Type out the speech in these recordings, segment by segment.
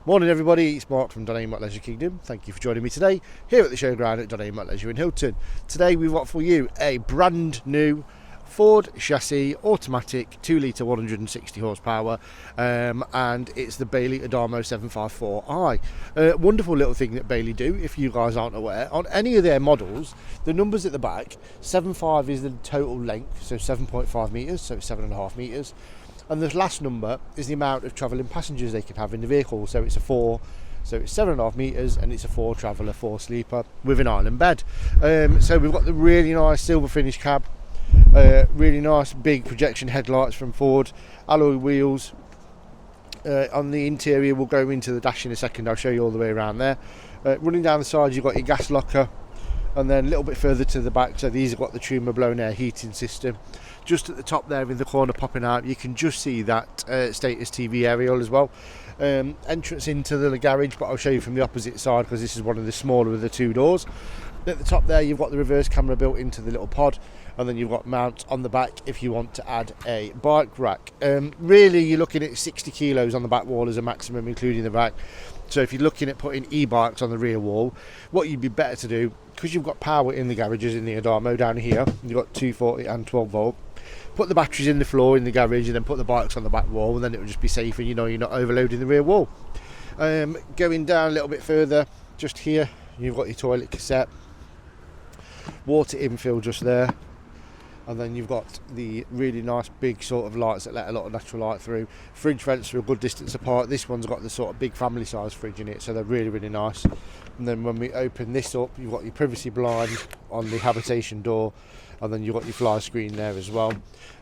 Morning everybody, it's Mark from Adamo at Leisure Kingdom. Thank you for joining me today here at the showground at Adamo at Leisure in Hilton. Today we've got for you a brand new Ford chassis, automatic, 2 litre 160 horsepower, and it's the Bailey Adamo 754i. Wonderful little thing that Bailey do, if you guys aren't aware. On any of their models, the numbers at the back, 7.5 is the total length, so 7.5 metres, so 7.5 metres. And the last number is the amount of travelling passengers they can have in the vehicle. So it's a 4, so it's 7.5 metres, and it's a 4 traveller, 4 sleeper with an island bed. So we've got the really nice silver finish cab, really nice big projection headlights from Ford, alloy wheels. On the interior, we'll go into the dash in a second. I'll show you all the way around there. Running down the side, you've got your gas locker. And then a little bit further to the back, so these have got the Truma blown air heating system. Just at the top there in the corner popping out, you can just see that status TV aerial as well. Entrance into the garage, but I'll show you from the opposite side because this is one of the smaller of the 2 doors. At the top there, you've got the reverse camera built into the little pod, and then you've got mounts on the back if you want to add a bike rack. Really, you're looking at 60 kilos on the back wall as a maximum, including the rack. So if you're looking at putting e-bikes on the rear wall, what you'd be better to do, because you've got power in the garages in the Adamo down here, you've got 240 and 12 volt, put the batteries in the floor in the garage and then put the bikes on the back wall, and then it will just be safer, you know, you're not overloading the rear wall. Going down a little bit further, just here, you've got your toilet cassette, water infill just there. And then you've got the really nice big sort of lights that let a lot of natural light through. Fridge vents are a good distance apart. This one's got the sort of big family size fridge in it, so they're really, really nice. And then when we open this up, you've got your privacy blind on the habitation door, and then you've got your fly screen there as well.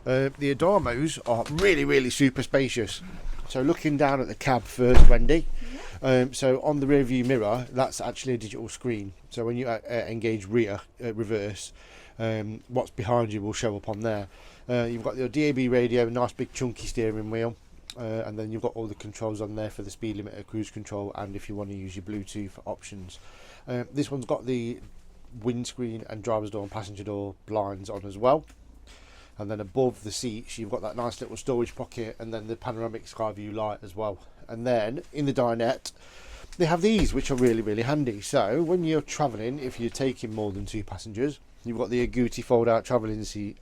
The Adamos are really, really super spacious. So looking down at the cab first, Wendy. So on the rear view mirror, that's actually a digital screen. So when you engage reverse, what's behind you will show up on there. You've got your DAB radio, nice big chunky steering wheel, and then you've got all the controls on there for the speed limiter, cruise control, and if you want to use your Bluetooth options. This one's got the windscreen and driver's door and passenger door blinds on as well. And then above the seats, you've got that nice little storage pocket, and then the panoramic sky view light as well. And then in the dinette, they have these, which are really, really handy. So when you're travelling, if you're taking more than 2 passengers, you've got the Agouti fold-out travelling seat.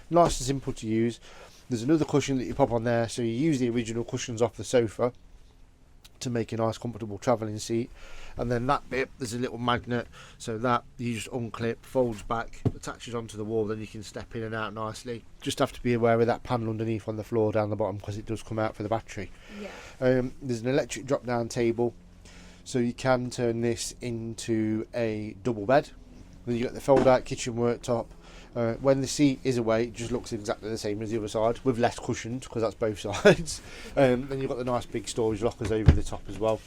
Nice and simple to use. There's another cushion that you pop on there, so you use the original cushions off the sofa to make a nice, comfortable travelling seat. And then that bit, there's a little magnet, so that you just unclip, folds back, attaches onto the wall, then you can step in and out nicely. Just have to be aware of that panel underneath on the floor down the bottom, because it does come out for the battery. Yeah. There's an electric drop-down table, so you can turn this into a double bed. Then you got the fold-out kitchen worktop. When the seat is away, it just looks exactly the same as the other side, with less cushions, because that's both sides. Then you've got the nice big storage lockers over the top as well.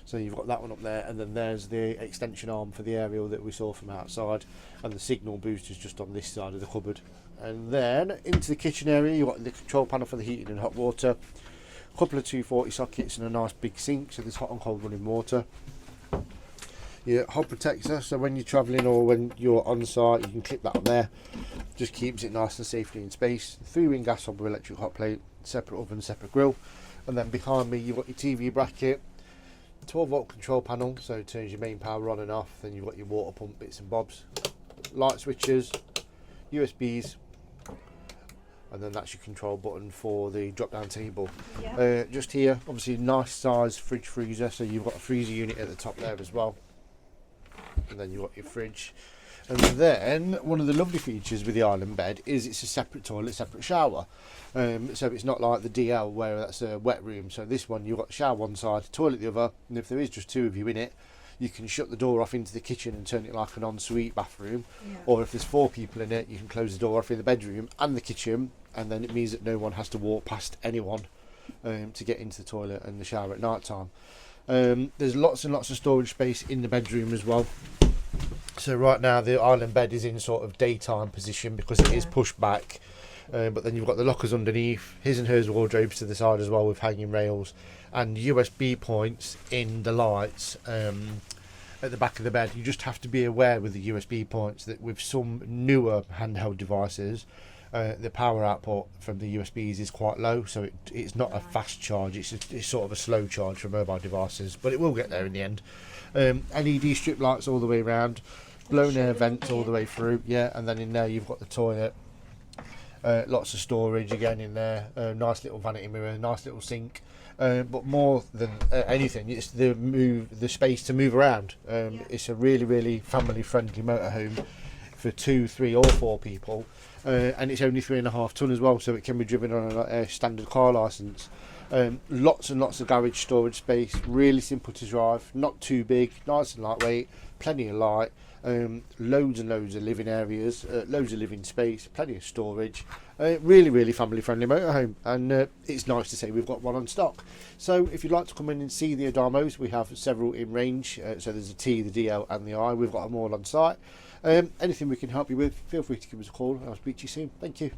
So you've got that one up there, and then there's the extension arm for the aerial that we saw from outside, and the signal boost is just on this side of the cupboard. And then into the kitchen area, you've got the control panel for the heating and hot water, a couple of 240 sockets, and a nice big sink, so there's hot and cold running water. Your hob protector, so when you're travelling or when you're on site, you can clip that on there. Just keeps it nice and safely in space. 3-ring gas hob with electric hot plate, separate oven, separate grill. And then behind me, you've got your TV bracket, 12 volt control panel, so it turns your main power on and off. Then you've got your water pump bits and bobs, light switches, USBs, and then that's your control button for the drop down table. Yeah. Just here, obviously nice size fridge freezer, so you've got a freezer unit at the top there as well. And then you've got your fridge. And then one of the lovely features with the island bed is it's a separate toilet, separate shower. So it's not like the DL where that's a wet room. So this one, you've got shower one side, toilet the other, and if there is just 2 of you in it, you can shut the door off into the kitchen and turn it like an ensuite bathroom. Yeah. Or if there's 4 people in it, you can close the door off in the bedroom and the kitchen, and then it means that no one has to walk past anyone to get into the toilet and the shower at night time. There's lots and lots of storage space in the bedroom as well. So right now the island bed is in sort of daytime position because it is pushed back, but then you've got the lockers underneath, his and hers wardrobes to the side as well with hanging rails, and USB points in the lights at the back of the bed. You just have to be aware with the USB points that with some newer handheld devices, The power output from the USBs is quite low, so it's not a fast charge, it's sort of a slow charge for mobile devices, but it will get there in the end. LED strip lights all the way around, blown air vents all the way through, yeah, and then in there you've got the toilet, lots of storage again in there, nice little vanity mirror, nice little sink, but more than anything, it's the space to move around. It's a really family friendly motorhome for 2, 3 or 4 people, and it's only 3.5 tonne as well, so it can be driven on a standard car licence. Lots and lots of garage storage space, really simple to drive, not too big, nice and lightweight, plenty of light, loads and loads of living areas, loads of living space, plenty of storage. Really family friendly motorhome, and it's nice to say we've got one on stock. So if you'd like to come in and see the Adamos, we have several in range, so there's a T, the DL and the I. We've got them all on site. Anything we can help you with, feel free to give us a call, and I'll speak to you soon. Thank you.